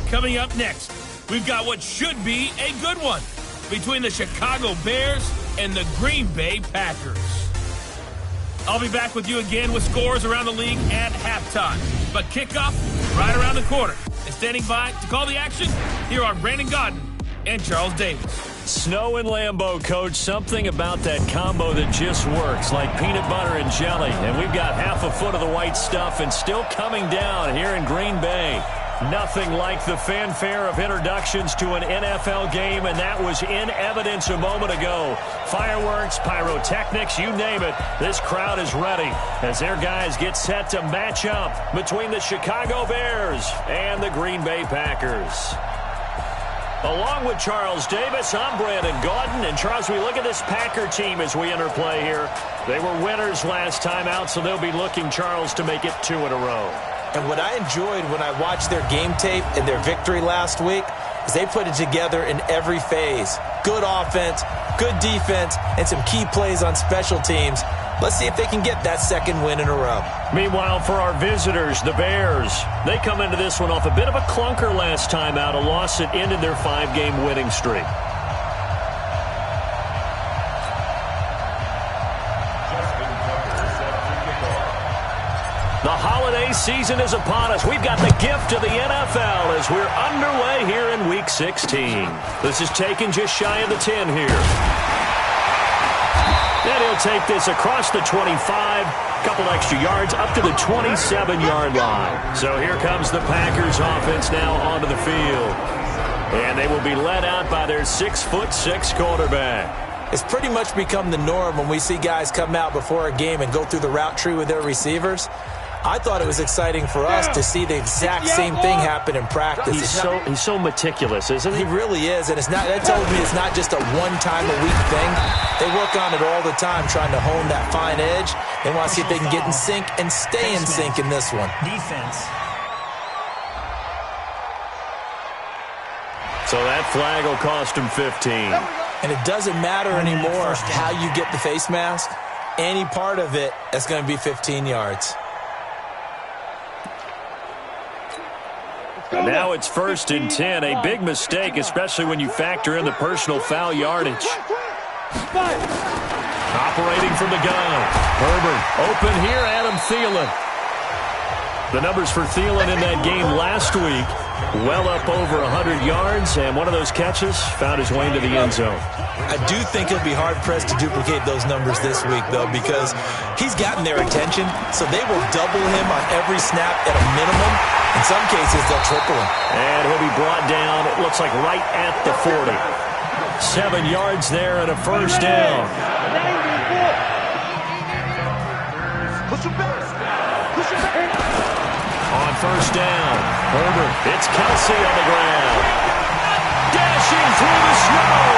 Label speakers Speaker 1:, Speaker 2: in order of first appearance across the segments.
Speaker 1: coming up next. We've got what should be a good one between the Chicago Bears and the Green Bay Packers. I'll be back with you again with scores around the league at halftime. But kickoff right around the corner. And standing by to call the action, here are Brandon Gaudin and Charles Davis.
Speaker 2: Snow and Lambeau, Coach. Something about that combo that just works, like peanut butter and jelly. And we've got half a foot of the white stuff and still coming down here in Green Bay. Nothing like the fanfare of introductions to an NFL game, and that was in evidence a moment ago. Fireworks, pyrotechnics, you name it. This crowd is ready as their guys get set to match up between the Chicago Bears and the Green Bay Packers. Along with Charles Davis, I'm Brandon Gaudin. And Charles, we look at this Packer team as we enter play here. They were winners last time out, so they'll be looking, Charles, to make it 2 in a row.
Speaker 3: And what I enjoyed when I watched their game tape and their victory last week is they put it together in every phase. Good offense, good defense, and some key plays on special teams. Let's see if they can get that second win in a row.
Speaker 2: Meanwhile, for our visitors, the Bears, they come into this one off a bit of a clunker last time out, a loss that ended their 5-game winning streak. The holiday season is upon us. We've got the gift of the NFL as we're underway here in Week 16. This is taken just shy of the 10 here. And he'll take this across the 25, couple extra yards up to the 27-yard line. So here comes the Packers offense now onto the field. And they will be led out by their 6'6" quarterback.
Speaker 3: It's pretty much become the norm when we see guys come out before a game and go through the route tree with their receivers. I thought it was exciting for us to see the exact same thing happen in practice.
Speaker 2: He's so meticulous, isn't he?
Speaker 3: He really is, and that tells me it's not just a one-time-a-week thing. They work on it all the time, trying to hone that fine edge. They want to see if they can get in sync and stay in sync in this one.
Speaker 4: Defense.
Speaker 2: So that flag will cost him 15.
Speaker 3: And it doesn't matter anymore how you get the face mask. Any part of it is going to be 15 yards.
Speaker 2: And now it's 1st and 10, a big mistake, especially when you factor in the personal foul yardage. Operating from the gun. Herbert open here, Adam Thielen. The numbers for Thielen in that game last week, well up over 100 yards, and one of those catches found his way into the end zone.
Speaker 3: I do think he'll be hard-pressed to duplicate those numbers this week, though, because he's gotten their attention, so they will double him on every snap at a minimum. In some cases, they'll triple him.
Speaker 2: And he'll be brought down, it looks like right at the 40. 7 yards there and a first down. On first down, Herbert, it's Kelsey on the ground. Dashing through the snow.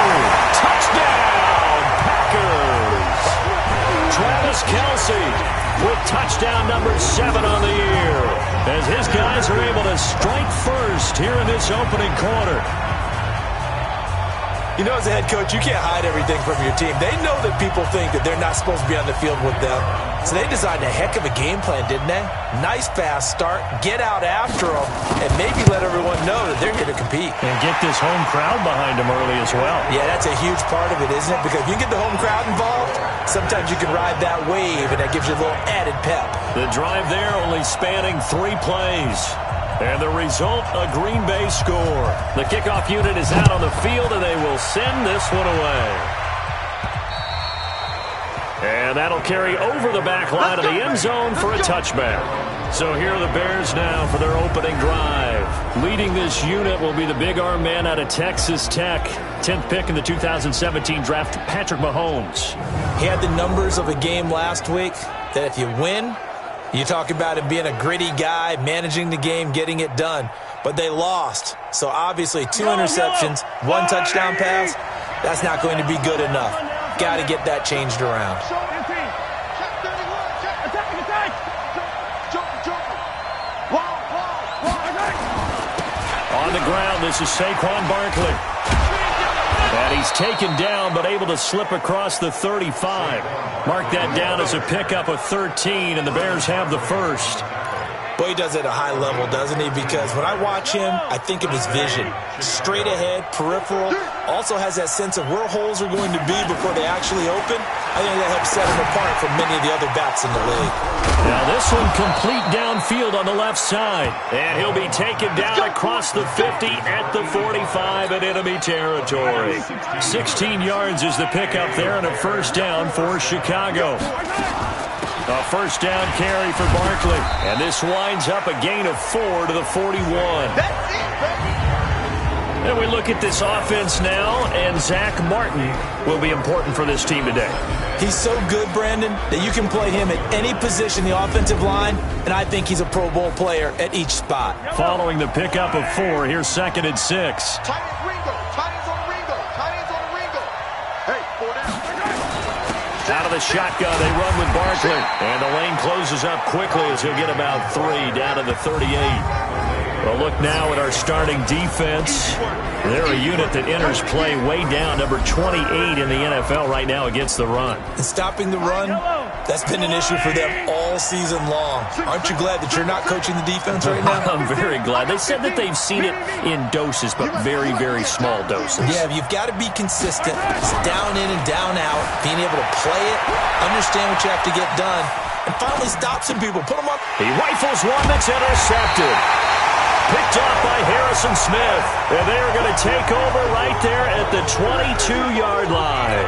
Speaker 2: Touchdown, Packers. Travis Kelsey with touchdown number 7 on the year, as his guys are able to strike first here in this opening quarter.
Speaker 3: You know, as a head coach, you can't hide everything from your team. They know that people think that they're not supposed to be on the field with them. So they designed a heck of a game plan, didn't they? Nice fast start, get out after them, and maybe let everyone know that they're here to compete.
Speaker 2: And get this home crowd behind them early as well.
Speaker 3: Yeah, that's a huge part of it, isn't it? Because if you get the home crowd involved, sometimes you can ride that wave, and that gives you a little added pep.
Speaker 2: The drive there only spanning 3 plays. And the result, a Green Bay score. The kickoff unit is out on the field, and they will send this one away. And that'll carry over the back line of the end zone for a touchback. So here are the Bears now for their opening drive. Leading this unit will be the big arm man out of Texas Tech. 10th pick in the 2017 draft, Patrick Mahomes.
Speaker 3: He had the numbers of a game last week that if you win, you talk about him being a gritty guy, managing the game, getting it done. But they lost. So obviously 2 interceptions, 1 touchdown pass, that's not going to be good enough. Got to get that changed around.
Speaker 2: On the ground, this is Saquon Barkley. And he's taken down, but able to slip across the 35. Mark that down as a pickup of 13, and the Bears have the first.
Speaker 3: Well, he does it at a high level, doesn't he? Because when I watch him, I think of his vision. Straight ahead, peripheral. Also has that sense of where holes are going to be before they actually open. I think that helps set him apart from many of the other backs in the league.
Speaker 2: Now this one complete downfield on the left side. And he'll be taken down across the 50 at the 45 in enemy territory. 16 yards is the pickup there and a first down for Chicago. A first down carry for Barkley. And this winds up a gain of 4 to the 41. And we look at this offense now, and Zach Martin will be important for this team today.
Speaker 3: He's so good, Brandon, that you can play him at any position in the offensive line, and I think he's a Pro Bowl player at each spot.
Speaker 2: Following the pickup of 4, here's 2nd and 6. Out of the shotgun, they run with Barkley. And the lane closes up quickly as he'll get about 3 down to the 38. Well, look now at our starting defense. They're a unit that enters play way down, number 28 in the NFL right now against the run.
Speaker 3: And stopping the run, that's been an issue for them all season long. Aren't you glad that you're not coaching the defense right now?
Speaker 2: I'm very glad. They said that they've seen it in doses, but very, very small doses.
Speaker 3: Yeah, you've got to be consistent. It's down in and down out, being able to play it, understand what you have to get done, and finally stop some people. Put them up.
Speaker 2: He rifles one that's intercepted. Picked off by Harrison Smith. And they are going to take over right there at the 22-yard line.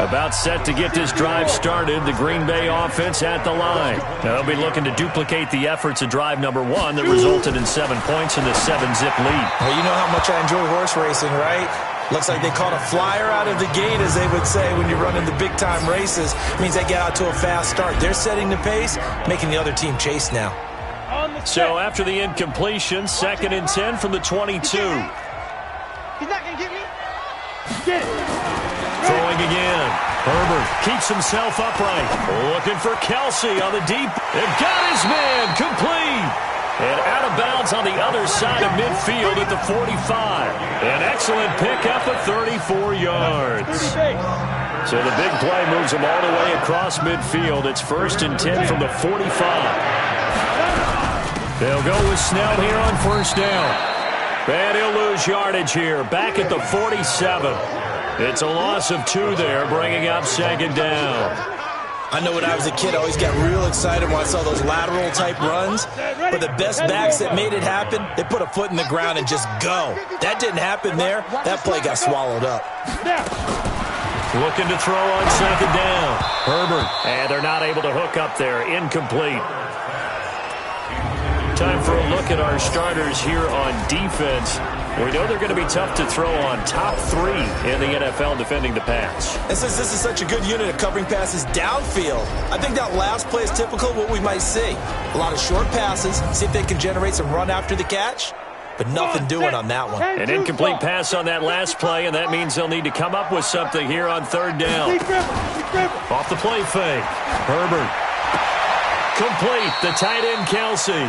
Speaker 2: About set to get this drive started, the Green Bay offense at the line. Now they'll be looking to duplicate the efforts of drive number 1 that resulted in 7 points in the 7-zip lead.
Speaker 3: Well, you know how much I enjoy horse racing, right? Looks like they caught a flyer out of the gate, as they would say when you're running the big-time races. It means they get out to a fast start. They're setting the pace, making the other team chase now.
Speaker 2: So after the incompletion, 2nd and 10 from the 22.
Speaker 4: He's not going to get me. Get it.
Speaker 2: Throwing again. Herbert keeps himself upright. Looking for Kelsey on the deep. And got his man. Complete. And out of bounds on the other side of midfield at the 45. An excellent pickup of 34 yards. So the big play moves him all the way across midfield. It's 1st and 10 from the 45. They'll go with Snell here on first down. And he'll lose yardage here. Back at the 47. It's a loss of 2 there, bringing up 2nd down.
Speaker 3: I know when I was a kid, I always got real excited when I saw those lateral-type runs. But the best backs that made it happen, they put a foot in the ground and just go. That didn't happen there. That play got swallowed up.
Speaker 2: Looking to throw on 2nd down. Herbert. And they're not able to hook up there. Incomplete. Time for a look at our starters here on defense. We know they're going to be tough to throw on, top 3 in the NFL defending the pass.
Speaker 3: And since this is such a good unit of covering passes downfield, I think that last play is typical of what we might see. A lot of short passes, see if they can generate some run after the catch, but nothing doing on that one.
Speaker 2: An incomplete pass on that last play, and that means they'll need to come up with something here on 3rd down. Off the play fake. Herbert. Complete. The tight end, Kelsey.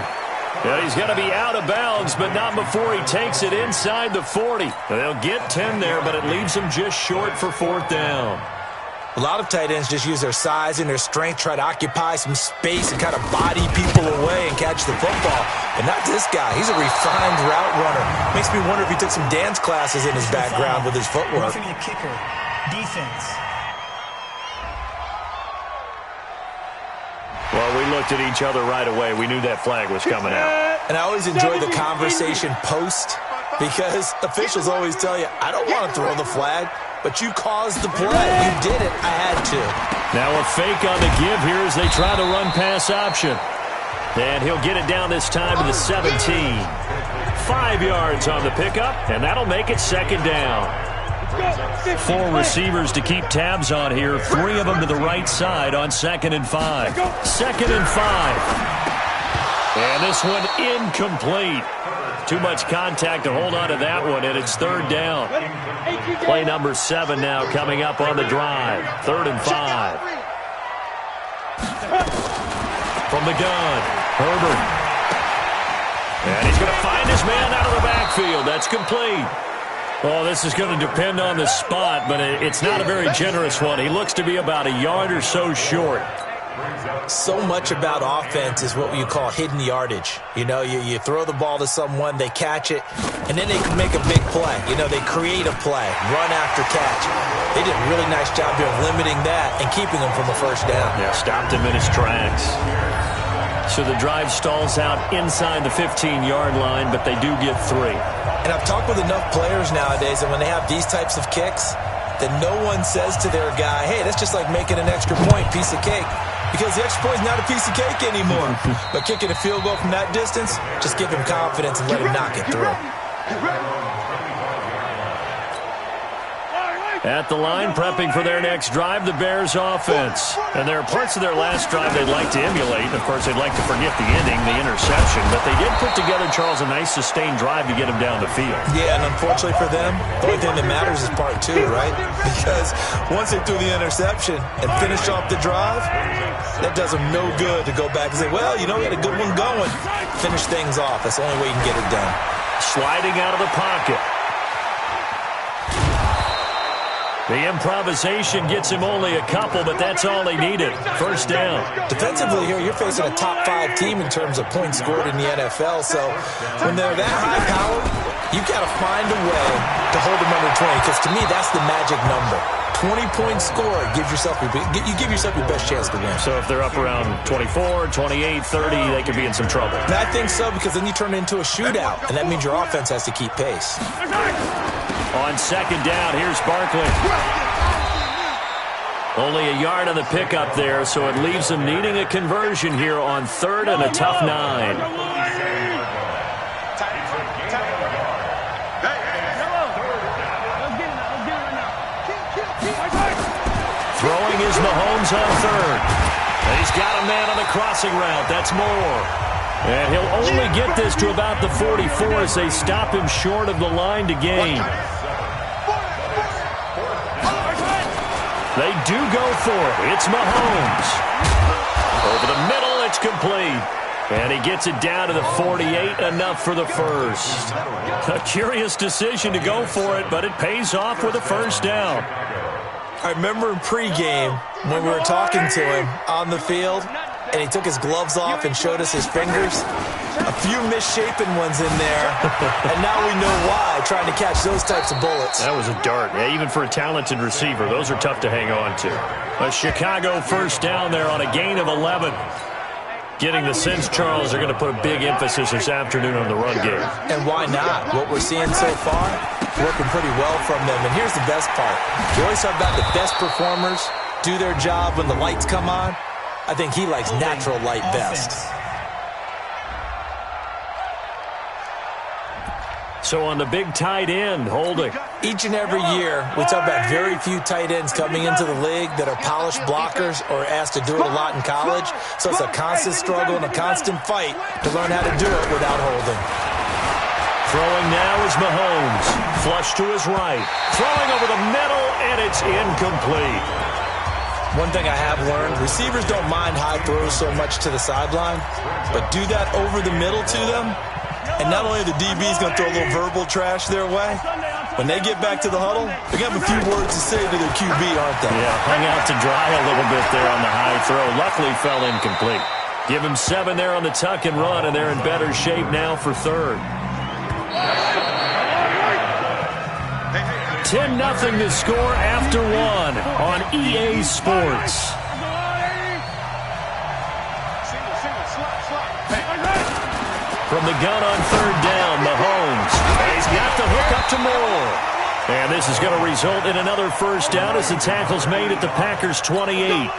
Speaker 2: Yeah, he's going to be out of bounds, but not before he takes it inside the 40. They'll get 10 there, but it leaves him just short for 4th down.
Speaker 3: A lot of tight ends just use their size and their strength, try to occupy some space and kind of body people away and catch the football. But not this guy. He's a refined route runner. Makes me wonder if he took some dance classes in his background with his footwork.
Speaker 5: Roughing the kicker, defense.
Speaker 2: Well, we looked at each other right away. We knew that flag was coming out.
Speaker 3: And I always enjoy the conversation post because officials always tell you, I don't want to throw the flag, but you caused the play. You did it. I had to.
Speaker 2: Now a fake on the give here as they try to run pass option. And he'll get it down this time to the 17. 5 yards on the pickup, and that'll make it 2nd down. 4 receivers to keep tabs on here. 3 of them to the right side on 2nd and 5. 2nd and 5. And this one incomplete. Too much contact to hold on to that one, and it's 3rd down. Play number 7 now coming up on the drive. 3rd and 5. From the gun, Herbert. And he's going to find his man out of the backfield. That's complete. Well, this is going to depend on the spot, but it's not a very generous one. He looks to be about a yard or so short.
Speaker 3: So much about offense is what you call hidden yardage. You know, you throw the ball to someone, they catch it, and then they can make a big play. You know, they create a play, run after catch. They did a really nice job here of limiting that and keeping him from a first down.
Speaker 2: Yeah, stopped him in his tracks. So the drive stalls out inside the 15-yard line, but they do get 3.
Speaker 3: And I've talked with enough players nowadays that when they have these types of kicks, that no one says to their guy, hey, that's just like making an extra point, piece of cake. Because the extra point is not a piece of cake anymore. But kicking a field goal from that distance, just give him confidence and let him knock it through.
Speaker 2: At the line, prepping for their next drive, the Bears offense. And there are parts of their last drive they'd like to emulate. Of course, they'd like to forget the ending, the interception. But they did put together, Charles, a nice sustained drive to get him down the field.
Speaker 3: Yeah, and unfortunately for them, the only thing that matters is part 2, right? Because once they threw the interception and finished off the drive, that does them no good to go back and say, well, you know, we had a good one going. Finish things off. That's the only way you can get it done.
Speaker 2: Sliding out of the pocket. The improvisation gets him only a couple, but that's all he needed. First down.
Speaker 3: Defensively here, you're facing a top 5 team in terms of points scored in the NFL. So when they're that high powered, you've got to find a way to hold them under 20. Because to me, that's the magic number. 20-point score gives yourself you give yourself your best chance to win.
Speaker 2: So if they're up around 24, 28, 30, they could be in some trouble.
Speaker 3: And I think so, because then you turn it into a shootout, and that means your offense has to keep pace.
Speaker 2: On second down, here's Barkley. Only a yard on the pickup there, so it leaves them needing a conversion here on 3rd and a tough 9. Throwing is Mahomes on 3rd. And he's got a man on the crossing route. That's Moore. And he'll only get this to about the 44 as they stop him short of the line to gain. They do go for it. It's Mahomes. Over the middle, it's complete. And he gets it down to the 48, enough for the first. A curious decision to go for it, but it pays off with a first down.
Speaker 3: I remember in pregame when we were talking to him on the field, and he took his gloves off and showed us his fingers. A few misshapen ones in there, and now we know why, trying to catch those types of bullets.
Speaker 2: That was a dart. Yeah, even for a talented receiver, those are tough to hang on to. A Chicago first down there on a gain of 11. Getting the sense, Charles, they're going to put a big emphasis this afternoon on the run game.
Speaker 3: And why not? What we're seeing so far, working pretty well from them. And here's the best part. You always talk about the best performers do their job when the lights come on. I think he likes natural light best.
Speaker 2: So on the big tight end, holding.
Speaker 3: Each and every year, we talk about very few tight ends coming into the league that are polished blockers or asked to do it a lot in college. So it's a constant struggle and a constant fight to learn how to do it without holding.
Speaker 2: Throwing now is Mahomes. Flush to his right. Throwing over the middle, and it's incomplete.
Speaker 3: One thing I have learned, receivers don't mind high throws so much to the sideline, but do that over the middle to them, and not only are the DBs going to throw a little verbal trash their way, when they get back to the huddle, they're going to have a few words to say to their QB, aren't they?
Speaker 2: Yeah, hung out to dry a little bit there on the high throw. Luckily fell incomplete. Give him 7 there on the tuck and run, and they're in better shape now for 3rd. 10-0 to score after 1 on EA Sports. From the gun on 3rd down, Mahomes. He's got the hook up to Moore. And this is going to result in another first down as the tackle's made at the Packers' 28.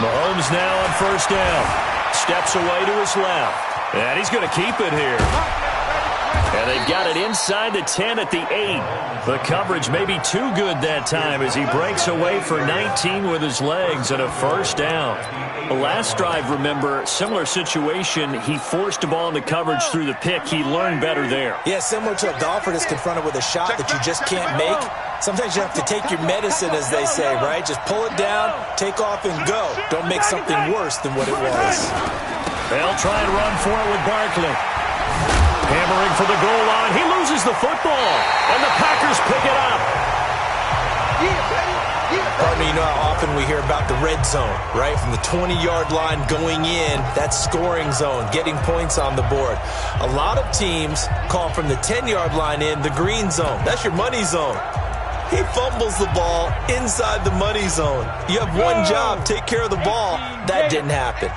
Speaker 2: Mahomes now on first down. Steps away to his left. And he's going to keep it here. And they've got it inside the 10 at the 8. The coverage may be too good that time as he breaks away for 19 with his legs and a first down. The last drive, remember, similar situation. He forced the ball into coverage through the pick. He learned better there.
Speaker 3: Yeah, similar to a golfer that's confronted with a shot that you just can't make. Sometimes you have to take your medicine, as they say, right? Just pull it down, take off, and go. Don't make something worse than what it was.
Speaker 2: They'll try and run for it with Barkley. Hammering for the goal line. He loses the football, and the Packers pick it up.
Speaker 3: Partner, you know how often we hear about the red zone, right? From the 20-yard line going in, that's scoring zone, getting points on the board. A lot of teams call from the 10-yard line in the green zone. That's your money zone. He fumbles the ball inside the money zone. You have one job, take care of the ball. That didn't happen.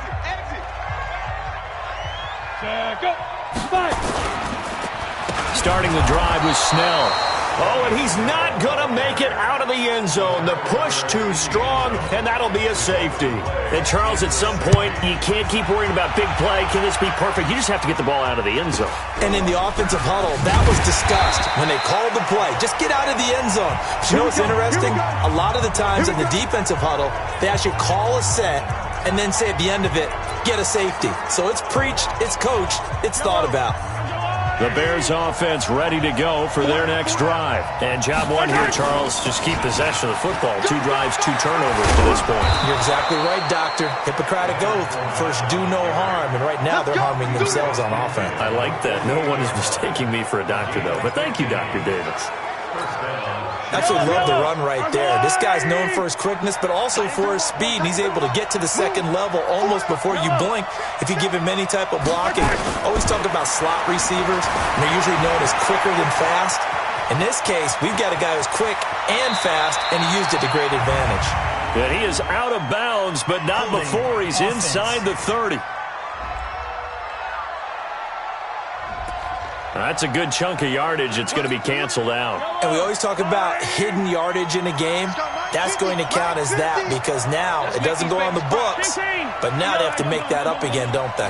Speaker 2: Starting the drive was Snell. Oh, and he's not going to make it out of the end zone. The push too strong, and that'll be a safety.
Speaker 6: And, Charles, at some point, you can't keep worrying about big play. Can this be perfect? You just have to get the ball out of the end zone.
Speaker 3: And in the offensive huddle, that was discussed when they called the play. Just get out of the end zone. But you know what's interesting? A lot of the times in the defensive huddle, they actually call a set and then say at the end of it, get a safety. So it's preached, it's coached, it's thought about.
Speaker 2: The Bears offense ready to go for their next drive.
Speaker 6: And job one here, Charles, just keep possession of the football. 2 drives, 2 turnovers to this point.
Speaker 3: You're exactly right, Doctor. Hippocratic oath. First, do no harm. And right now, they're harming themselves on offense.
Speaker 6: I like that. No one is mistaking me for a doctor, though. But thank you, Dr. Davis.
Speaker 3: Absolutely love the run right there. This guy's known for his quickness, but also for his speed. He's able to get to the second level almost before you blink if you give him any type of blocking. Always talk about slot receivers, and they're usually known as quicker than fast. In this case, we've got a guy who's quick and fast, and he used it to great advantage.
Speaker 2: And he is out of bounds, but not before he's inside the 30. That's a good chunk of yardage. It's going to be canceled out.
Speaker 3: And we always talk about hidden yardage in a game. That's going to count as that because now it doesn't go on the books, but now they have to make that up again, don't they?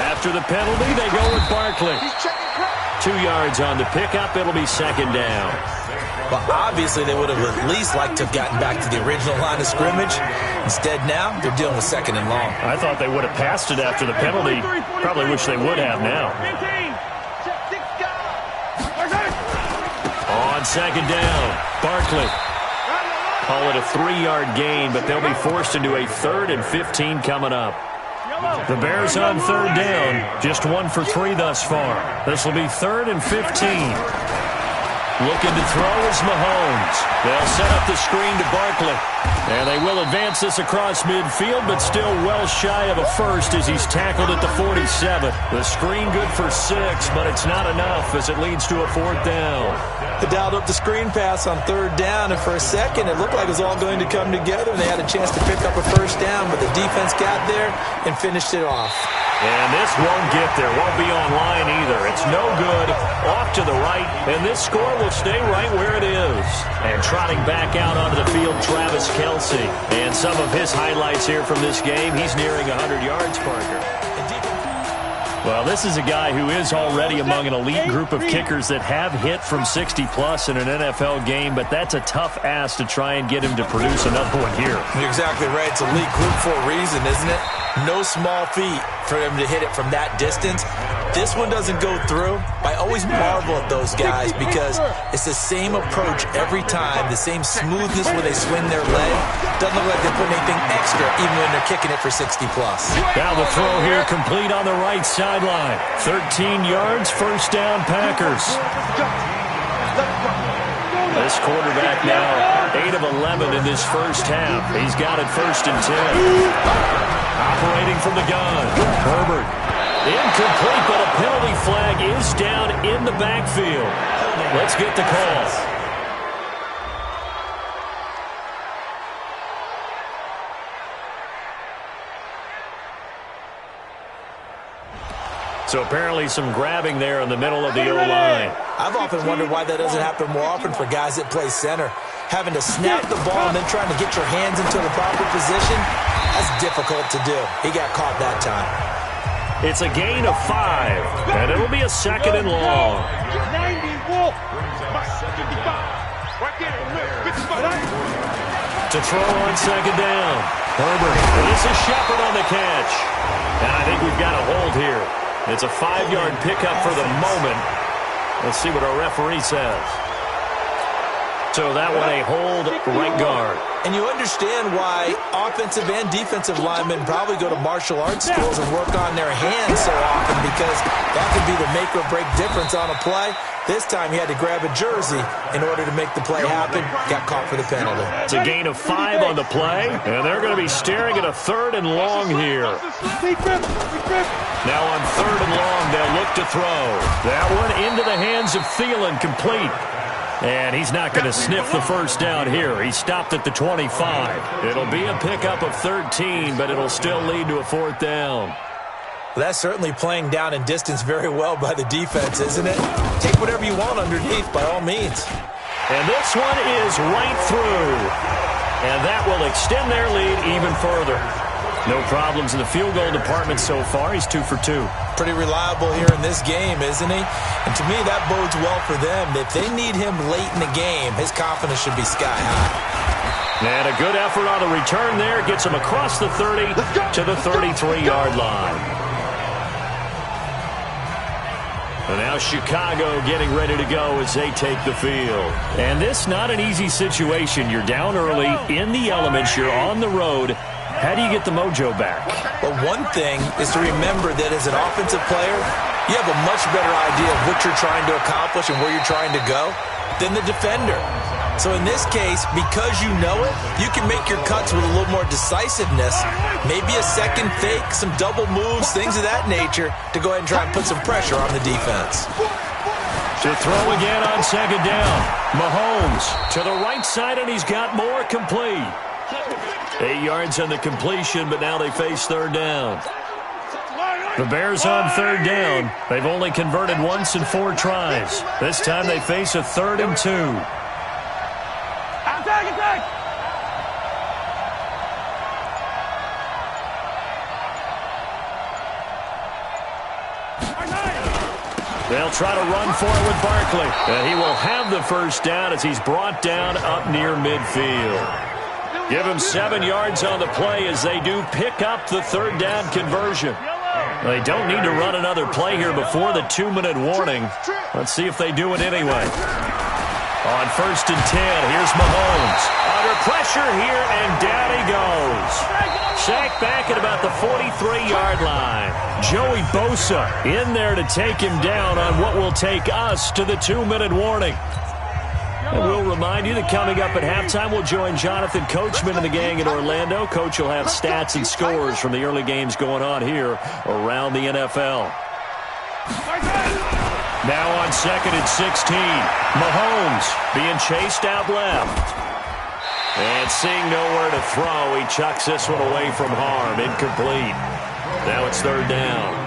Speaker 2: After the penalty, they go with Barkley. 2 yards on the pickup. It'll be second down.
Speaker 3: Well, obviously, they would have at least liked to have gotten back to the original line of scrimmage. Instead, now, they're dealing with second and long.
Speaker 6: I thought they would have passed it after the penalty. Probably wish they would have now.
Speaker 2: On second down, Barkley. Call it a 3-yard gain, but they'll be forced into a 3rd and 15 coming up. The Bears on third down, just 1 for 3 thus far. This will be 3rd and 15. Looking to throw is Mahomes. They'll set up the screen to Barkley. And they will advance this across midfield, but still well shy of a first as he's tackled at the 47. The screen good for 6, but it's not enough as it leads to a 4th down.
Speaker 3: They dialed up the screen pass on 3rd down, and for a second it looked like it was all going to come together. They had a chance to pick up a 1st down, but the defense got there and finished it off.
Speaker 2: And this won't get there. Won't be online either. It's no good. Off to the right. And this score will stay right where it is. And trotting back out onto the field, Travis Kelce. And some of his highlights here from this game, he's nearing 100 yards, Parker. Well, this is a guy who is already among an elite group of kickers that have hit from 60-plus in an NFL game, but that's a tough ask to try and get him to produce another one here.
Speaker 3: You're exactly right. It's a elite group for a reason, isn't it? No small feat for him to hit it from that distance. This one doesn't go through. I always marvel at those guys because it's the same approach every time, the same smoothness when they swing their leg. Doesn't look like they're putting anything extra even when they're kicking it for 60-plus.
Speaker 2: Now the throw here complete on the right sideline. 13 yards, 1st down Packers. This quarterback now 8 of 11 in this first half. He's got it 1st and 10. Operating from the gun. Herbert. Incomplete, but a penalty flag is down in the backfield. Let's get the call. So apparently some grabbing there in the middle of the O-line.
Speaker 3: I've often wondered why that doesn't happen more often for guys that play center. Having to snap the ball and then trying to get your hands into the proper position, that's difficult to do. He got caught that time.
Speaker 2: It's a gain of 5, and it'll be a 2nd and long. To throw on 2nd down. Herbert. This is Shepard on the catch. And I think we've got a hold here. It's a 5-yard pickup for the moment. Let's see what our referee says. So that one a hold right guard.
Speaker 3: And you understand why offensive and defensive linemen probably go to martial arts schools and work on their hands so often, because that could be the make or break difference on a play. This time he had to grab a jersey in order to make the play happen. Got caught for the penalty.
Speaker 2: It's a gain of 5 on the play, and they're going to be staring at a 3rd and long here. Now on 3rd and long, they'll look to throw. That one into the hands of Thielen, complete. And he's not going to sniff the first down here. He stopped at the 25. It'll be a pickup of 13, but it'll still lead to a 4th down.
Speaker 3: Well, that's certainly playing down and distance very well by the defense, isn't it? Take whatever you want underneath, by all means.
Speaker 2: And this one is right through. And that will extend their lead even further. No problems in the field goal department so far. He's 2 for 2.
Speaker 3: Pretty reliable here in this game, isn't he? And to me, that bodes well for them. If they need him late in the game, his confidence should be sky high.
Speaker 2: And a good effort on the return there. Gets him across the 30 to the 33-yard line. And now Chicago getting ready to go as they take the field. And this not an easy situation. You're down early, in the elements, you're on the road. How do you get the mojo back?
Speaker 3: Well, one thing is to remember that as an offensive player, you have a much better idea of what you're trying to accomplish and where you're trying to go than the defender. So in this case, because you know it, you can make your cuts with a little more decisiveness, maybe a second fake, some double moves, things of that nature, to go ahead and try and put some pressure on the defense.
Speaker 2: To throw again on 2nd down. Mahomes to the right side, and he's got more, complete. 8 yards on the completion, but now they face 3rd down. The Bears on 3rd down. They've only converted once in 4 tries. This time they face a 3rd and 2.
Speaker 4: Attack!
Speaker 2: They'll try to run for it with Barkley. And he will have the first down as he's brought down up near midfield. Give him 7 yards on the play as they do pick up the 3rd down conversion. They don't need to run another play here before the 2-minute warning. Let's see if they do it anyway. On 1st and 10, here's Mahomes. Under pressure here, and down he goes. Sacked back at about the 43-yard line. Joey Bosa in there to take him down on what will take us to the 2-minute warning. And we'll remind you that coming up at halftime, we'll join Jonathan Coachman and the gang in Orlando. Coach will have stats and scores from the early games going on here around the NFL. Now on 2nd and 16, Mahomes being chased out left. And seeing nowhere to throw, he chucks this one away from harm. Incomplete. Now it's 3rd down.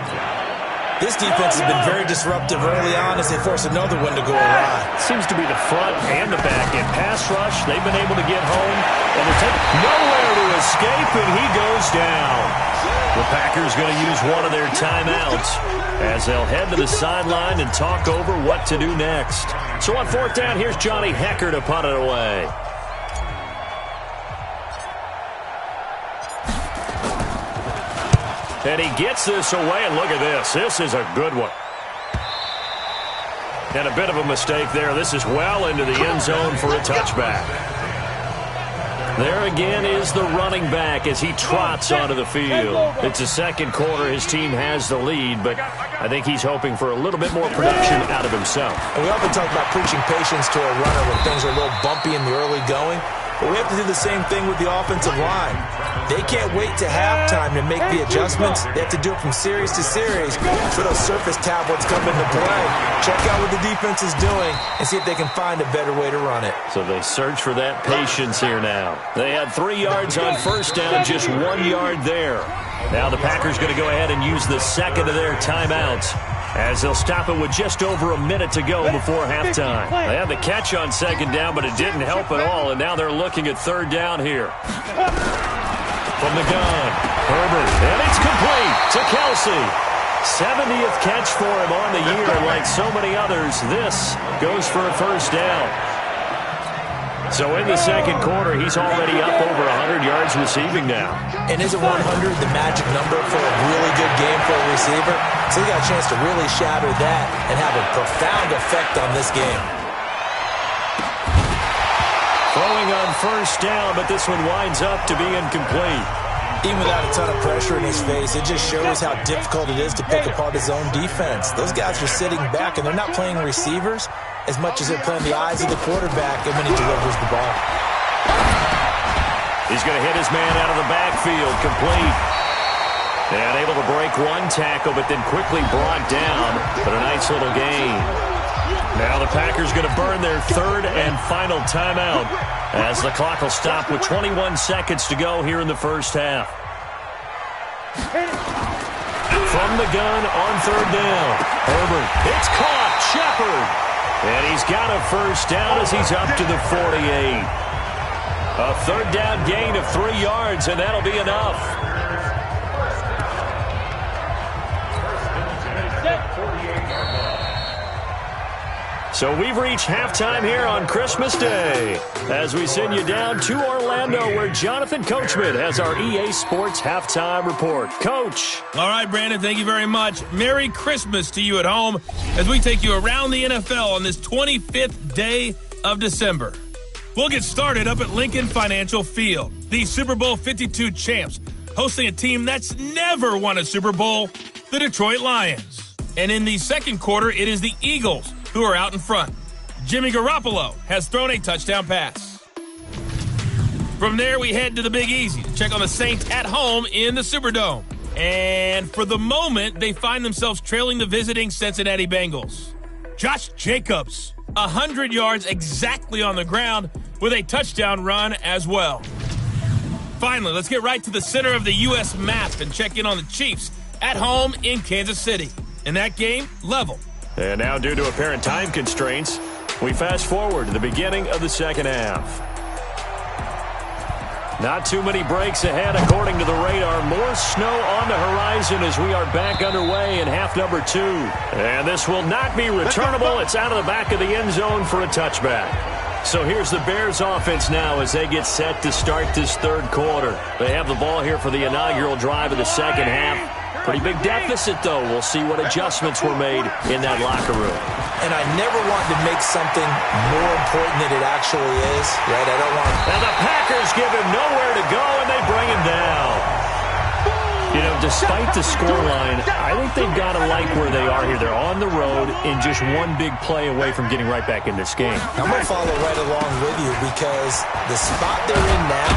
Speaker 3: This defense has been very disruptive early on as they force another one to go awry.
Speaker 2: Seems to be the front and the back. In pass rush, they've been able to get home. And they're taking nowhere to escape, and he goes down. The Packers going to use one of their timeouts as they'll head to the sideline and talk over what to do next. So on 4th down, here's Johnny Hecker to punt it away. And he gets this away, and look at this. This is a good one. And a bit of a mistake there. This is well into the end zone for a touchback. There again is the running back as he trots onto the field. It's the 2nd quarter. His team has the lead, but I think he's hoping for a little bit more production out of himself.
Speaker 3: And we often talk about preaching patience to a runner when things are a little bumpy in the early going. But we have to do the same thing with the offensive line. They can't wait to halftime to make the adjustments. They have to do it from series to series so those surface tablets come into play. Check out what the defense is doing and see if they can find a better way to run it.
Speaker 2: So they search for that patience here now. They had 3 yards on 1st down, just 1 yard there. Now the Packers going to go ahead and use the 2nd of their timeouts as they'll stop it with just over a minute to go before halftime. They had the catch on 2nd down, but it didn't help at all, and now they're looking at 3rd down here. From the gun, Herbert, and it's complete to Kelsey. 70th catch for him on the year, and like so many others, this goes for a first down. So in the 2nd quarter, he's already up over 100 yards receiving now.
Speaker 3: And isn't 100 the magic number for a really good game for a receiver? So he got a chance to really shatter that and have a profound effect on this game.
Speaker 2: Throwing on first down, but this one winds up to be incomplete.
Speaker 3: Even without a ton of pressure in his face, it just shows how difficult it is to pick apart his own defense. Those guys are sitting back, and they're not playing receivers as much as they're playing the eyes of the quarterback and when he delivers the ball.
Speaker 2: He's going to hit his man out of the backfield, complete. And able to break one tackle, but then quickly brought down. But a nice little gain. Now the Packers going to burn their third and final timeout as the clock will stop with 21 seconds to go here in the first half. From the gun on third down. Herbert, it's caught. Shepard. And he's got a first down as he's up to the 48. A third down gain of 3 yards, and that'll be enough. So we've reached halftime here on Christmas Day as we send you down to Orlando where Jonathan Coachman has our EA Sports Halftime Report. Coach.
Speaker 1: All right, Brandon, thank you very much. Merry Christmas to you at home as we take you around the NFL on this 25th day of December. We'll get started up at Lincoln Financial Field. The Super Bowl 52 champs hosting a team that's never won a Super Bowl, the Detroit Lions. And in the second quarter, it is the Eagles who are out in front. Jimmy Garoppolo has thrown a touchdown pass. From there, we head to the Big Easy to check on the Saints at home in the Superdome. And for the moment, they find themselves trailing the visiting Cincinnati Bengals. Josh Jacobs, 100 yards exactly on the ground with a touchdown run as well. Finally, let's get right to the center of the U.S. map and check in on the Chiefs at home in Kansas City. In that game, level.
Speaker 2: And now, due to apparent time constraints, we fast forward to the beginning of the second half. Not too many breaks ahead according to the radar. More snow on the horizon as we are back underway in half number 2. And this will not be returnable. It's out of the back of the end zone for a touchback. So here's the Bears offense now as they get set to start this third quarter. They have the ball here for the inaugural drive of the second half. Pretty big deficit, though. We'll see what adjustments were made in that locker room.
Speaker 3: And I never want to make something more important than it actually is, right? I don't want to...
Speaker 2: And the Packers give him nowhere to go, and they bring him down. You know, despite the scoreline, I think they've got to like where they are here. They're on the road in just one big play away from getting right back in this game.
Speaker 3: I'm going to follow right along with you because the spot they're in now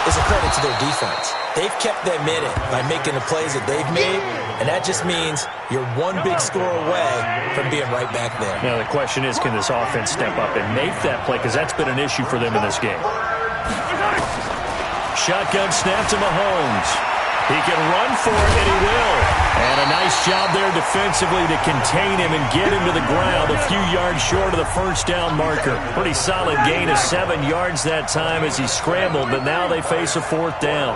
Speaker 3: is a credit to their defense. They've kept them in it by making the plays that they've made, and that just means you're one big score away from being right back there.
Speaker 2: Now, the question is, can this offense step up and make that play? Because that's been an issue for them in this game. Shotgun snap to Mahomes. He can run for it, and he will. And a nice job there defensively to contain him and get him to the ground a few yards short of the first down marker. Pretty solid gain of 7 yards that time as he scrambled, but now they face a fourth down.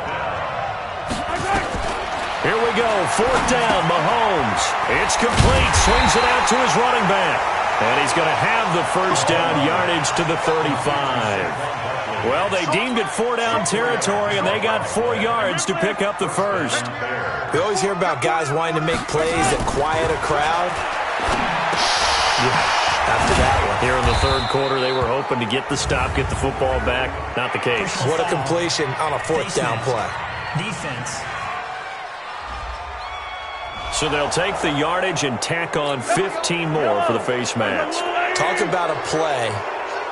Speaker 2: Here we go, fourth down, Mahomes. It's complete, swings it out to his running back. And he's going to have the first down yardage to the 35. Well, they deemed it 4-down territory, and they got 4 yards to pick up the first.
Speaker 3: We always hear about guys wanting to make plays that quiet a crowd. Yeah, after that one.
Speaker 2: Here in the third quarter, they were hoping to get the stop, get the football back. Not the case.
Speaker 3: What a completion on a fourth down play.
Speaker 5: Defense.
Speaker 2: So they'll take the yardage and tack on 15 more for the face mask.
Speaker 3: Talk about a play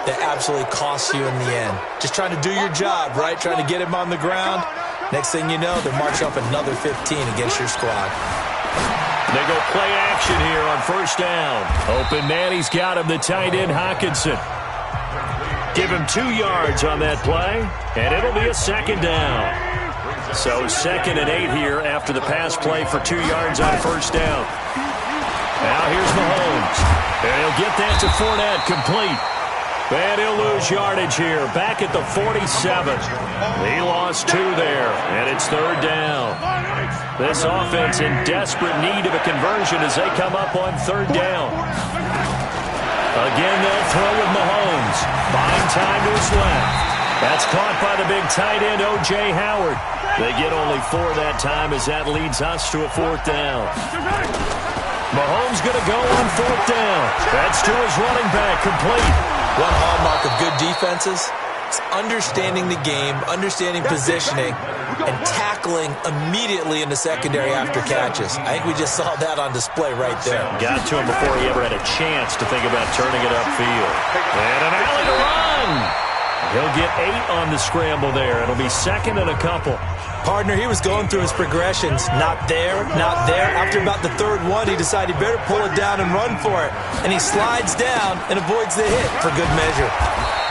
Speaker 3: that absolutely costs you in the end. Just trying to do your job, right? Trying to get him on the ground. Next thing you know, they're marching up another 15 against your squad.
Speaker 2: They go play action here on first down. Open man, he's got him, the tight end Hockenson. Give him 2 yards on that play, and it'll be a second down. So 2nd and 8 here after the pass play for 2 yards on first down. Now here's Mahomes. And he'll get that to Fournette, complete. And he'll lose yardage here, back at the 47. He lost 2 there, and it's third down. This offense in desperate need of a conversion as they come up on third down. Again, they'll throw with Mahomes. Buying time to his left. That's caught by the big tight end, O.J. Howard. They get only 4 that time as that leads us to a fourth down. Mahomes going to go on fourth down. That's to his running back, complete.
Speaker 3: One hallmark of good defenses It's understanding the game, understanding positioning, and tackling immediately in the secondary after catches. I think we just saw that on display right there.
Speaker 2: Got to him before he ever had a chance to think about turning it upfield. And an alley to run. He'll get 8 on the scramble there. It'll be second and a couple.
Speaker 3: Partner, he was going through his progressions. Not there, not there. After about the third one, he decided he better pull it down and run for it. And he slides down and avoids the hit for good measure.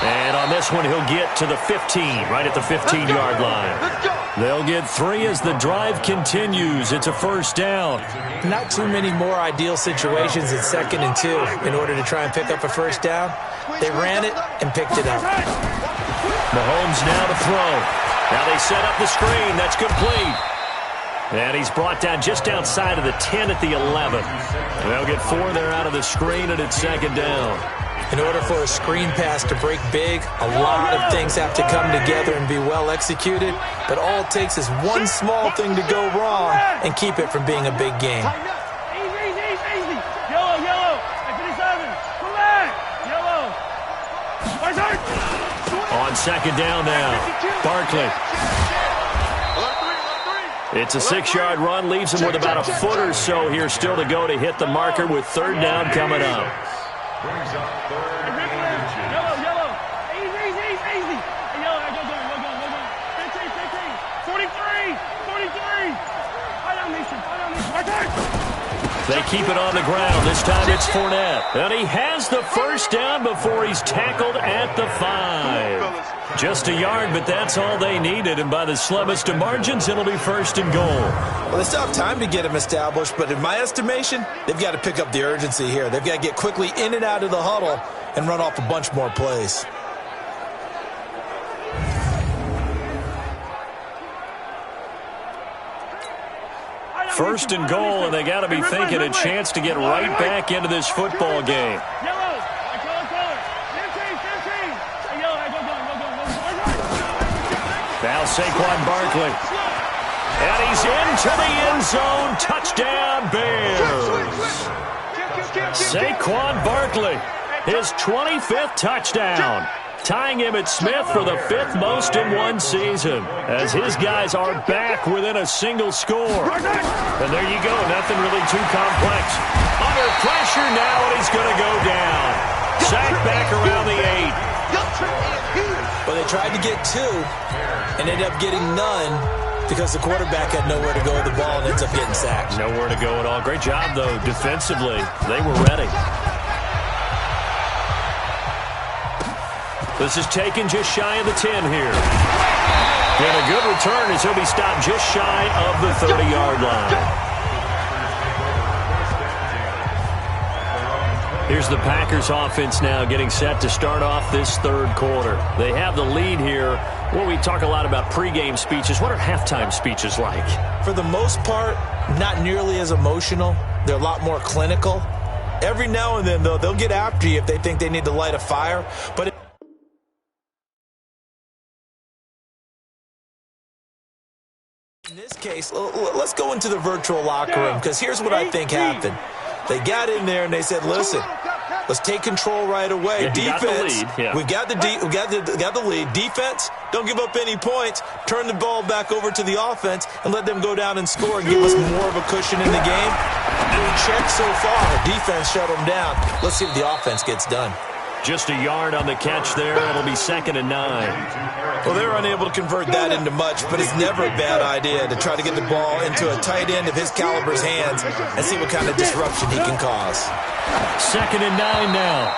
Speaker 2: And on this one, he'll get to the 15, right at the 15-yard line. They'll get 3 as the drive continues. It's a first down.
Speaker 3: Not too many more ideal situations at 2nd and 2 in order to try and pick up a first down. They ran it and picked it up.
Speaker 2: Mahomes now to throw. Now they set up the screen. That's complete. And he's brought down just outside of the 10 at the 11. They'll get 4 there out of the screen, and it's second down.
Speaker 3: In order for a screen pass to break big, a lot of things have to come together and be well executed. But all it takes is one small thing to go wrong and keep it from being a big game.
Speaker 7: Easy. Yellow. 57. Come back. Yellow.
Speaker 2: On second down now, Barkley. It's a 6-yard run, leaves him with about a foot or so here still to go to hit the marker with third down coming up.
Speaker 7: Yellow. Easy. Yellow, go. 15. 43. I don't need you.
Speaker 2: They keep it on the ground. This time it's Fournette. And he has the first down before he's tackled at the 5. Just a yard, but that's all they needed. And by the slimmest of margins, it'll be first and goal.
Speaker 3: Well, they still have time to get him established, but in my estimation, they've got to pick up the urgency here. They've got to get quickly in and out of the huddle and run off a bunch more plays.
Speaker 2: First and goal, and they got to be thinking a chance to get right back into this football game. Now Saquon Barkley. And he's into the end zone. Touchdown, Bears. Saquon Barkley, his 25th touchdown. Tying him at Smith for the 5th most in one season, as his guys are back within a single score. And there you go, nothing really too complex. Under pressure now, and he's going to go down. Sacked back around the 8.
Speaker 3: Well, they tried to get 2 and ended up getting none because the quarterback had nowhere to go with the ball and ends up getting sacked.
Speaker 2: Nowhere to go at all. Great job, though, defensively. They were ready. This is taken just shy of the 10 here. And a good return as he'll be stopped just shy of the 30-yard line. Here's the Packers offense now getting set to start off this third quarter. They have the lead here. Well, we talk a lot about pregame speeches. What are halftime speeches like?
Speaker 3: For the most part, not nearly as emotional. They're a lot more clinical. Every now and then, though, they'll get after you if they think they need to light a fire. But in this case, let's go into the virtual locker room, because here's what I think happened. They got in there and they said, listen, let's take control right away. Defense, we got the lead. Defense, don't give up any points. Turn the ball back over to the offense and let them go down and score and give us more of a cushion in the game. Check so far. Defense shut them down. Let's see if the offense gets done.
Speaker 2: Just a yard on the catch there. It'll be 2nd and 9.
Speaker 3: Well, they're unable to convert that into much, but it's never a bad idea to try to get the ball into a tight end of his caliber's hands and see what kind of disruption he can cause.
Speaker 2: 2nd and 9 now.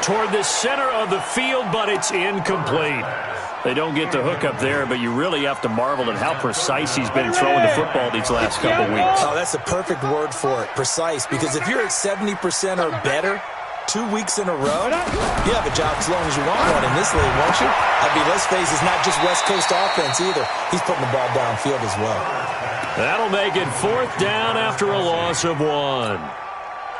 Speaker 2: Toward the center of the field, but it's incomplete. They don't get the hook up there, but you really have to marvel at how precise he's been throwing the football these last couple weeks.
Speaker 3: Oh, that's the perfect word for it, precise, because if you're at 70% or better 2 weeks in a row, you have a job as long as you want one in this league, won't you? I mean, let's face it, it's not just West Coast offense either. He's putting the ball downfield as well.
Speaker 2: That'll make it 4th down after a loss of 1.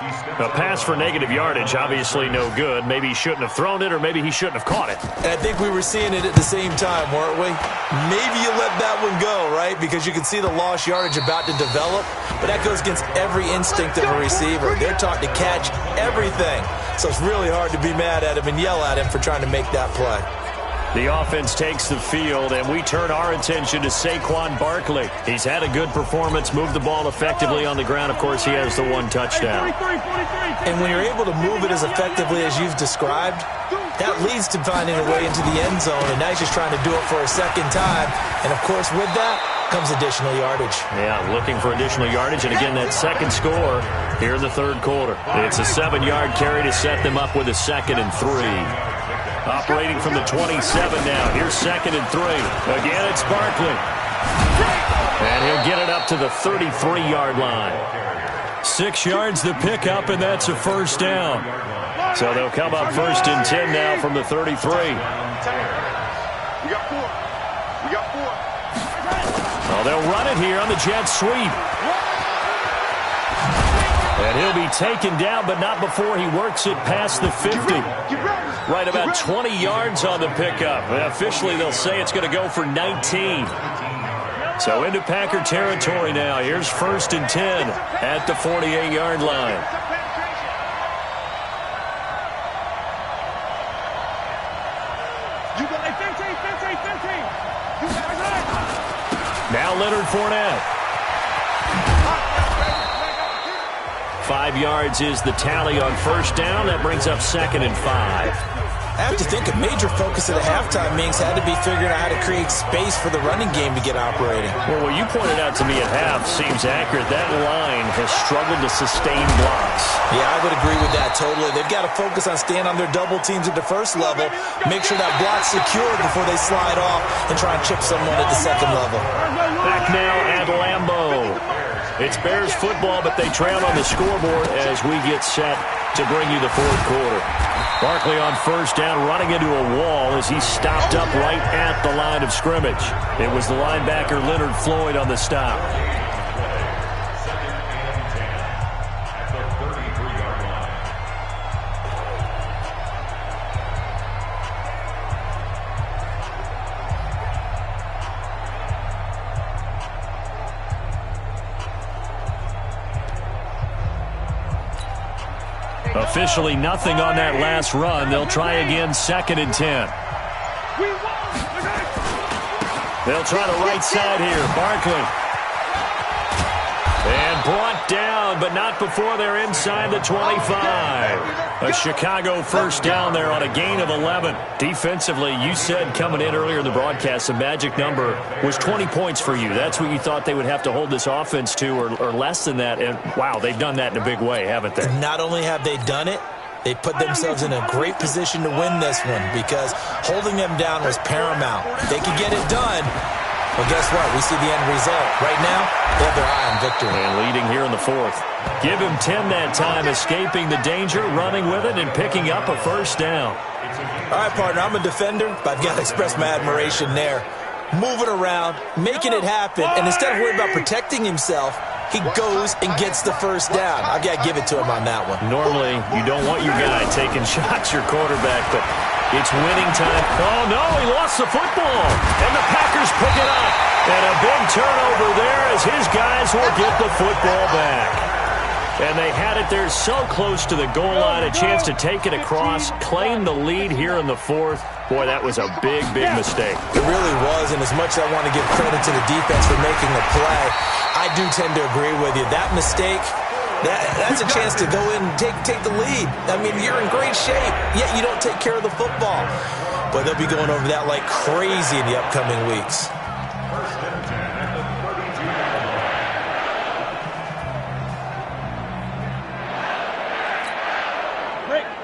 Speaker 2: A pass for negative yardage, obviously no good. Maybe he shouldn't have thrown it, or maybe he shouldn't have caught it.
Speaker 3: And I think we were seeing it at the same time, weren't we? Maybe you let that one go, right? Because you can see the lost yardage about to develop. But that goes against every instinct of a receiver. They're taught to catch everything. So it's really hard to be mad at him and yell at him for trying to make that play.
Speaker 2: The offense takes the field, and we turn our attention to Saquon Barkley. He's had a good performance, moved the ball effectively on the ground. Of course, he has the one touchdown.
Speaker 3: And when you're able to move it as effectively as you've described, that leads to finding a way into the end zone, and now he's just trying to do it for a second time. And, of course, with that comes additional yardage. Yeah, looking for additional yardage, and again, that second score here in the third quarter.
Speaker 2: It's a 7-yard carry to set them up with a 2nd and 3. Operating from the 27 now. Here's 2nd and 3. Again, it's Barkley. And he'll get it up to the 33-yard line. 6 yards the pickup, and that's a first down. So they'll come up 1st and 10 now from the 33.
Speaker 7: We got 4.
Speaker 2: Well, they'll run it here on the jet sweep. And he'll be taken down, but not before he works it past the 50. Right about 20 yards on the pickup. And officially, they'll say it's going to go for 19. So into Packer territory now. Here's 1st and 10 at the 48-yard line. Now Leonard Fournette. 5 yards is the tally on first down. That brings up 2nd and 5.
Speaker 3: I have to think a major focus of the halftime meetings had to be figuring out how to create space for the running game to get operating.
Speaker 2: Well, what you pointed out to me at half seems accurate. That line has struggled to sustain blocks.
Speaker 3: Yeah, I would agree with that totally. They've got to focus on staying on their double teams at the first level, make sure that block's secured before they slide off and try and chip someone at the second level.
Speaker 2: Back now at Lambeau. It's Bears football, but they trail on the scoreboard as we get set to bring you the fourth quarter. Barkley on first down, running into a wall as he stopped up right at the line of scrimmage. It was the linebacker Leonard Floyd on the stop. Officially nothing on that last run. They'll try again, 2nd and 10. They'll try the right side here. Barkley. And brought down, but not before they're inside the 25. A Chicago first down there on a gain of 11. Defensively, you said coming in earlier in the broadcast, the magic number was 20 points for you. That's what you thought they would have to hold this offense to, or less than that. And, wow, they've done that in a big way, haven't they?
Speaker 3: Not only have they done it, they put themselves in a great position to win this one because holding them down was paramount. If they could get it done, well, guess what? We see the end result. Right now, they have their eye on victory.
Speaker 2: And leading here in the fourth. Give him 10 that time, escaping the danger, running with it, and picking up a first down.
Speaker 3: All right, partner, I'm a defender, but I've got to express my admiration there. Moving around, making it happen, and instead of worrying about protecting himself, he goes and gets the first down. I've got to give it to him on that one.
Speaker 2: Normally, you don't want your guy taking shots, your quarterback, but it's winning time. Oh, no, he lost the football. And the Packers pick it up. And a big turnover there as his guys will get the football back. And they had it there so close to the goal line, a chance to take it across, claim the lead here in the fourth. Boy, that was a big, big mistake.
Speaker 3: It really was, and as much as I want to give credit to the defense for making the play, I do tend to agree with you. That mistake, that's a chance to go in and take the lead. I mean, you're in great shape, yet you don't take care of the football. But they'll be going over that like crazy in the upcoming weeks.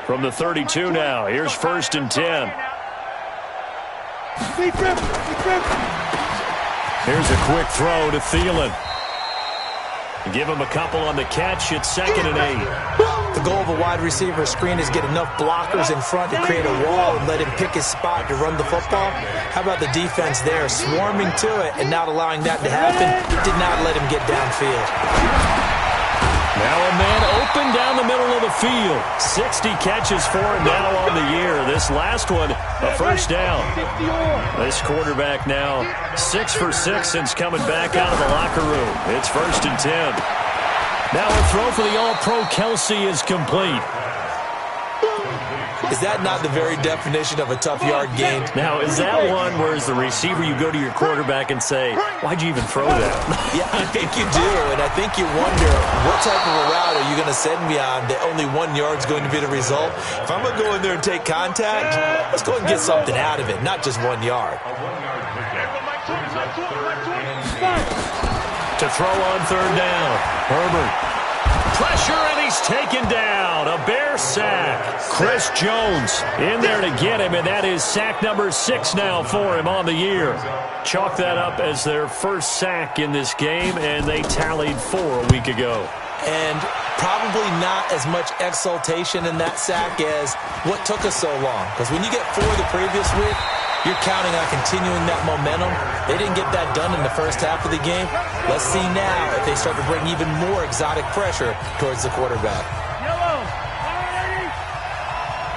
Speaker 2: From the 32 now, here's 1st and 10. Here's a quick throw to Thielen. Give him a couple on the catch. It's 2nd and 8.
Speaker 3: The goal of a wide receiver screen is get enough blockers in front to create a wall and let him pick his spot to run the football. How about the defense there, swarming to it and not allowing that to happen? Did not let him get downfield.
Speaker 2: Now a man open down the middle of the field. 60 catches for him now on the year. This last one, a first down. This quarterback now 6 for 6 since coming back out of the locker room. It's 1st and 10. Now a throw for the All-Pro Kelsey is complete.
Speaker 3: Is that not the very definition of a tough yard gain?
Speaker 2: Now, is that one where as the receiver you go to your quarterback and say, why'd you even throw that?
Speaker 3: Yeah, I think you do, and I think you wonder what type of a route are you going to send me on that only 1 yard's going to be the result? If I'm going to go in there and take contact, let's go and get something out of it, not just 1 yard.
Speaker 2: To throw on third down, Herbert. Pressure, and he's taken down. A Bear sack. Chris Jones in there to get him, and that is sack number 6 now for him on the year. Chalk that up as their first sack in this game, and they tallied 4 a week ago.
Speaker 3: And probably not as much exultation in that sack as what took us so long. Because when you get 4 the previous week, you're counting on continuing that momentum. They didn't get that done in the first half of the game. Let's see now if they start to bring even more exotic pressure towards the quarterback.
Speaker 7: Yellow.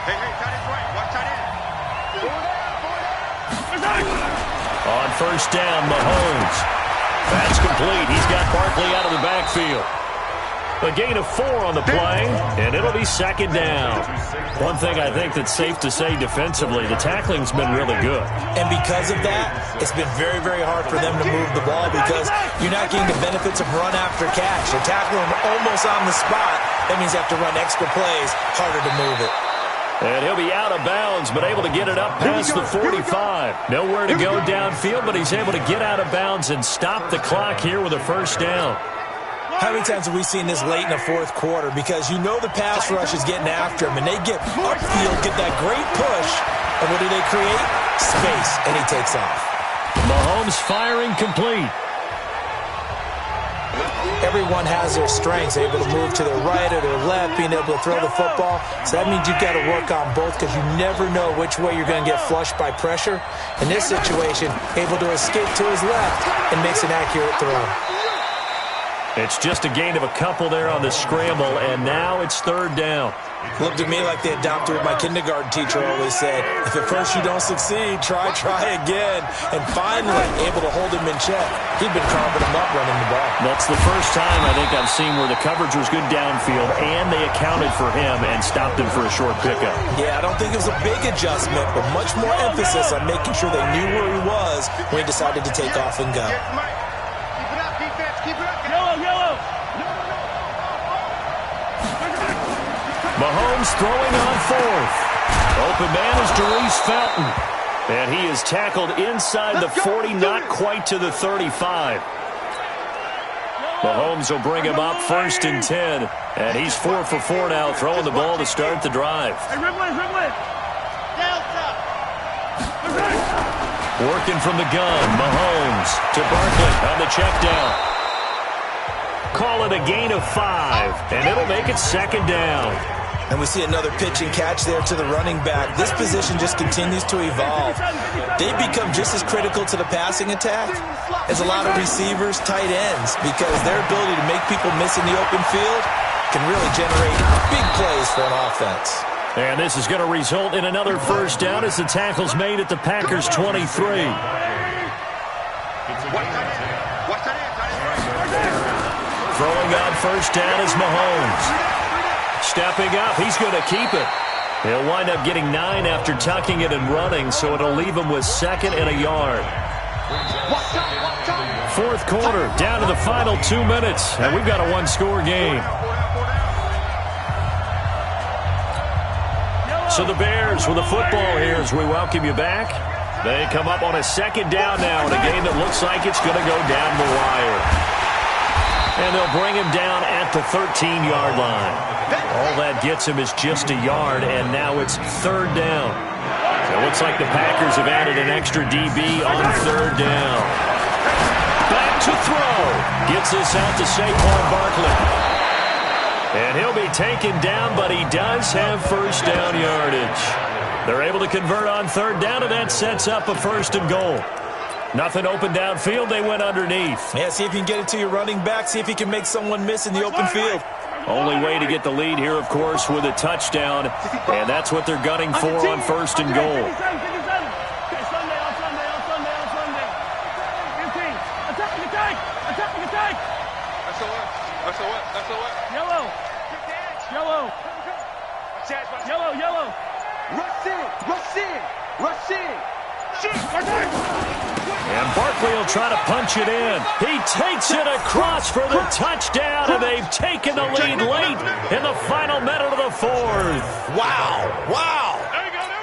Speaker 4: Hey, tight end's right. Watch tight end.
Speaker 2: On first down, Mahomes. That's complete. He's got Barkley out of the backfield. A gain of 4 on the play, and it'll be second down. One thing I think that's safe to say defensively, the tackling's been really good.
Speaker 3: And because of that, it's been very, very hard for them to move the ball because you're not getting the benefits of run after catch. You're tackling them almost on the spot. That means you have to run extra plays, harder to move it.
Speaker 2: And he'll be out of bounds, but able to get it up past the 45. Nowhere to go downfield, but he's able to get out of bounds and stop the clock here with a first down.
Speaker 3: How many times have we seen this late in the fourth quarter? Because you know the pass rush is getting after him, and they get upfield, get that great push, and what do they create? Space, and he takes off.
Speaker 2: Mahomes firing complete.
Speaker 3: Everyone has their strengths, able to move to their right or their left, being able to throw the football. So that means you've got to work on both because you never know which way you're going to get flushed by pressure. In this situation, able to escape to his left and makes an accurate throw.
Speaker 2: It's just a gain of a couple there on the scramble, and now it's third down.
Speaker 3: Looked to me like the adopter of my kindergarten teacher always said, if at first you don't succeed, try again. And finally, able to hold him in check. He'd been carving him up running the ball.
Speaker 2: That's the first time I think I've seen where the coverage was good downfield, and they accounted for him and stopped him for a short pickup.
Speaker 3: Yeah, I don't think it was a big adjustment, but much more emphasis on making sure they knew where he was when he decided to take off and go.
Speaker 2: Mahomes throwing on fourth. Open man is Darius Fountain. And he is tackled inside the 40, not quite to the 35. Mahomes will bring him up first and 10. And he's 4 for 4 now, throwing the ball to start the drive. Working from the gun, Mahomes to Barkley on the check down. Call it a gain of 5, and it'll make it second down.
Speaker 3: And we see another pitch and catch there to the running back. This position just continues to evolve. They become just as critical to the passing attack as a lot of receivers, tight ends, because their ability to make people miss in the open field can really generate big plays for an offense.
Speaker 2: And this is going to result in another first down as the tackle's made at the Packers' 23. Throwing on first down is Mahomes. Stepping up, he's going to keep it. He'll wind up getting 9 after tucking it and running, so it'll leave him with second and a yard. Fourth quarter, down to the final 2 minutes, and we've got a one-score game. So the Bears with the football here as we welcome you back. They come up on a second down now in a game that looks like it's going to go down the wire. And they'll bring him down at the 13-yard line. All that gets him is just a yard, and now it's third down. It looks like the Packers have added an extra DB on third down. Back to throw. Gets this out to Saquon Barkley. And he'll be taken down, but he does have first down yardage. They're able to convert on third down, and that sets up a first and goal. Nothing open downfield. They went underneath.
Speaker 3: Yeah, see if you can get it to your running back. See if he can make someone miss in the open field.
Speaker 2: Only way to get the lead here, of course, with a touchdown. And that's what they're gunning for on first and goal.
Speaker 7: Yellow.
Speaker 4: Rush in, rush in, rush in.
Speaker 2: And Barkley will try to punch it in. He takes it across for the touchdown, and they've taken the lead late in the final minute of the fourth.
Speaker 3: Wow, wow.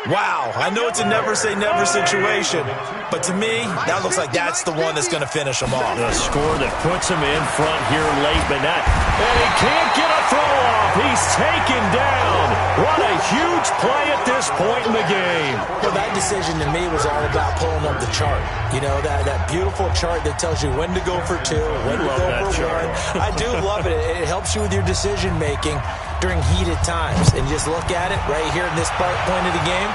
Speaker 3: Wow, I know it's a never-say-never situation, but to me, that looks like that's the one that's going to finish them off.
Speaker 2: The score that puts him in front here late, but not. And he can't get a throw off. He's taken down. What a huge play at this point in the game.
Speaker 3: Well, that decision to me was all about pulling up the chart. You know, that beautiful chart that tells you when to go for two, when to go for one. I do love it. It helps you with your decision-making during heated times. And just look at it right here in this point of the game.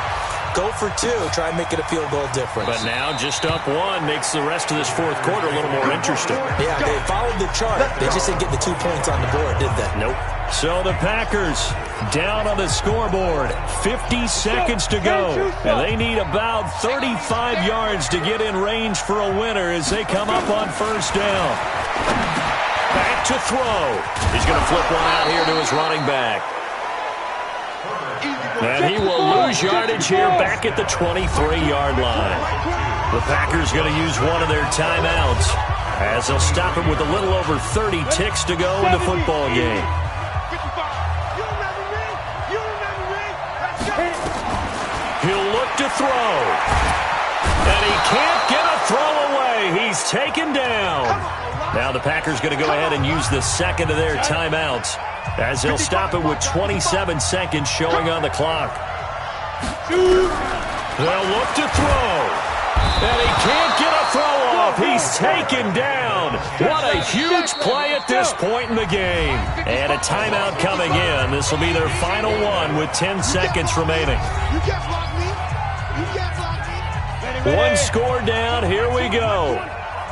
Speaker 3: Go for two. Try and make it a field goal difference.
Speaker 2: But now just up one makes the rest of this fourth quarter a little more interesting.
Speaker 3: Yeah, they followed the chart. They just didn't get the 2 points on the board, did they?
Speaker 2: Nope. So the Packers down on the scoreboard. 50 seconds to go. And they need about 35 yards to get in range for a winner as they come up on first down. Back to throw. He's going to flip one out here to his running back. And he will lose yardage here back at the 23-yard line. The Packers going to use one of their timeouts as they'll stop it with a little over 30 ticks to go in the football game. He'll look to throw. And he can't get a throw away. He's taken down. Now the Packers going to go ahead and use the second of their timeouts as they'll stop it with 27 seconds showing on the clock. They'll look to throw. And he can't get a throw off. He's taken down. What a huge play at this point in the game. And a timeout coming in. This will be their final one with 10 seconds remaining. One score down. Here we go.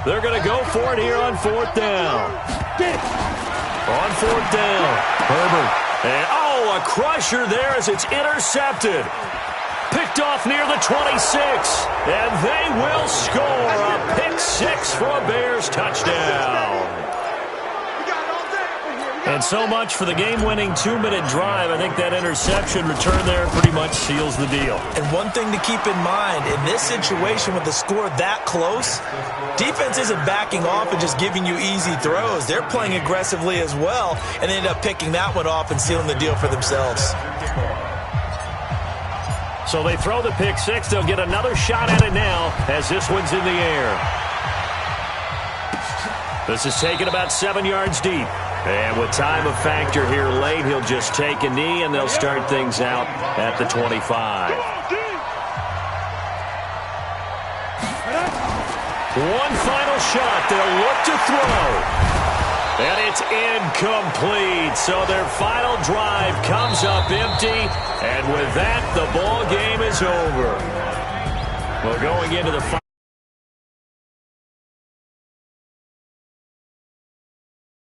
Speaker 2: They're going to go for it here on fourth down. On fourth down, Herbert. And, a crusher there as it's intercepted. Picked off near the 26. And they will score a pick six for a Bears touchdown. And so much for the game-winning 2-minute drive. I think that interception return there pretty much seals the deal.
Speaker 3: And one thing to keep in mind, in this situation with the score that close, defense isn't backing off and just giving you easy throws. They're playing aggressively as well, and they end up picking that one off and sealing the deal for themselves.
Speaker 2: So they throw the pick six. They'll get another shot at it now as this one's in the air. This is taken about 7 yards deep. And with time a factor here late, he'll just take a knee, and they'll start things out at the 25. One final shot. They'll look to throw. And it's incomplete. So their final drive comes up empty. And with that, the ball game is over. Well, going into the final